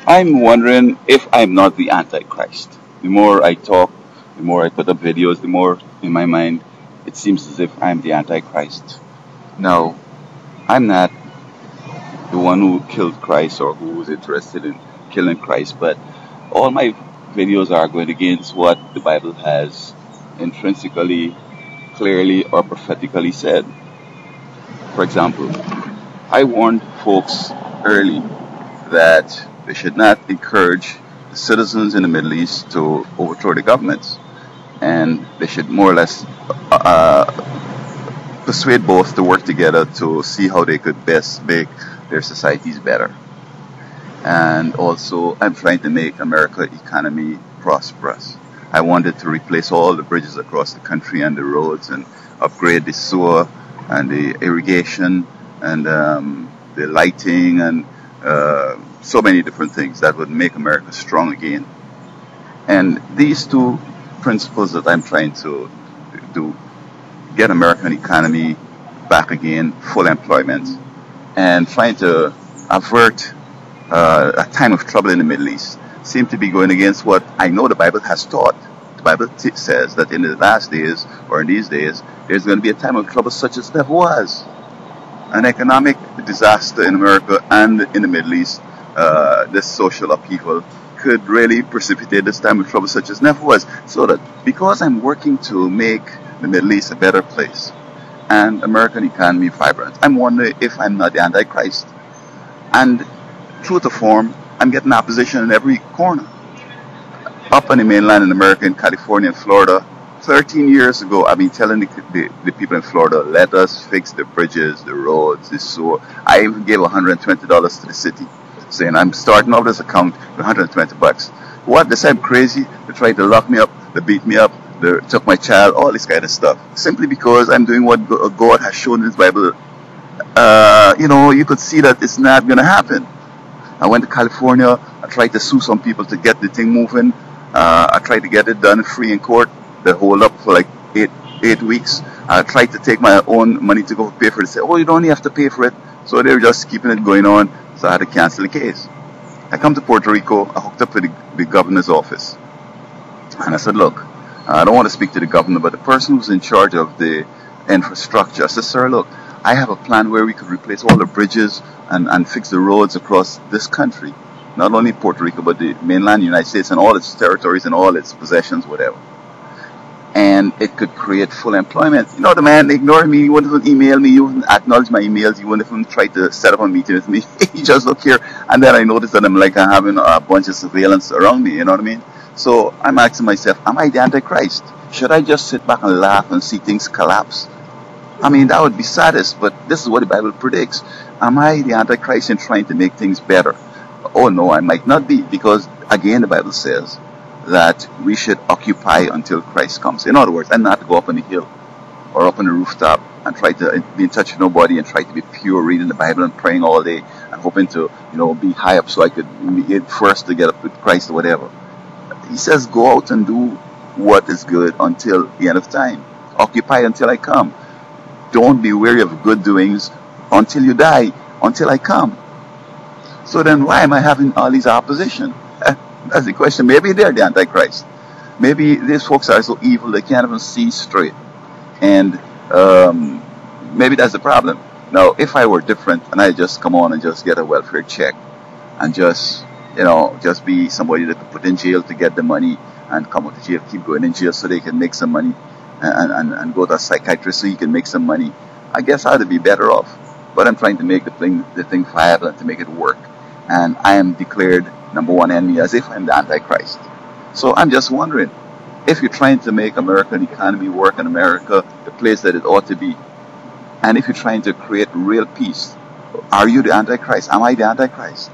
I'm wondering if I'm not the Antichrist. The more I talk, the more I put up videos, the more in my mind it seems as if I'm the Antichrist. Now, I'm not the one who killed Christ or who was interested in killing Christ, but all my videos are going against what the Bible has intrinsically, clearly, or prophetically said. For example, I warned folks early that they should not encourage the citizens in the Middle East to overthrow the governments, and they should more or less persuade both to work together to see how they could best make their societies better. And also, I'm trying to make America economy prosperous. I wanted to replace all the bridges across the country and the roads and upgrade the sewer and the irrigation and the lighting and so many different things that would make America strong again. And these two principles that I'm trying to do, get American economy back again, full employment, and trying to avert a time of trouble in the Middle East, seem to be going against what I know the Bible has taught. The Bible says that in the last days, or in these days, there's going to be a time of trouble such as there was. An economic disaster in America and in the Middle East, this social upheaval, could really precipitate this time of trouble such as never was. So that because I'm working to make the Middle East a better place and American economy vibrant, I'm wondering if I'm not the Antichrist. And true to form, I'm getting opposition in every corner. Up on the mainland in America, in California and Florida, 13 years ago, I've been telling the people in Florida, let us fix the bridges, the roads, the sewer. I even gave $120 to the city, saying I'm starting off this account with $120. What? They say I'm crazy. They tried to lock me up. They beat me up. They took my child. All this kind of stuff. Simply because I'm doing what God has shown in His Bible. You could see that it's not going to happen. I went to California. I tried to sue some people to get the thing moving. I tried to get it done free in court. They hold up for like eight weeks. I tried to take my own money to go pay for it. They said, oh, you don't have to pay for it. So they were just keeping it going on. So I had to cancel the case. I come to Puerto Rico. I hooked up with the governor's office. And I said, look, I don't want to speak to the governor, but the person who's in charge of the infrastructure. I said, sir, look, I have a plan where we could replace all the bridges and fix the roads across this country. Not only Puerto Rico, but the mainland United States and all its territories and all its possessions, whatever. And it could create full employment. You know, the man ignored me. He wouldn't even email me. He wouldn't acknowledge my emails. He wouldn't even try to set up a meeting with me. He just looked here. And then I noticed that I'm having a bunch of surveillance around me. You know what I mean? So I'm asking myself, am I the Antichrist? Should I just sit back and laugh and see things collapse? I mean, that would be saddest, but this is what the Bible predicts. Am I the Antichrist in trying to make things better? Oh no, I might not be, because again the Bible says that we should occupy until Christ comes. In other words, I'm not to go up on the hill or up on the rooftop and try to be in touch with nobody and try to be pure, reading the Bible and praying all day and hoping to, be high up so I could be first to get up with Christ or whatever. He says, go out and do what is good until the end of time. Occupy until I come. Don't be weary of good doings until you die, until I come. So then why am I having all these opposition? That's the question. Maybe they're the Antichrist. Maybe these folks are so evil they can't even see straight. And maybe that's the problem. Now, if I were different and I just come on and just get a welfare check and just be somebody that could put in jail to get the money and come out of jail, keep going in jail so they can make some money and go to a psychiatrist so he can make some money, I guess I'd be better off. But I'm trying to make the thing viable and to make it work. And I am declared number one enemy as if I'm the Antichrist. So I'm just wondering, if you're trying to make American economy work in America, the place that it ought to be, and if you're trying to create real peace, are you the Antichrist? Am I the Antichrist?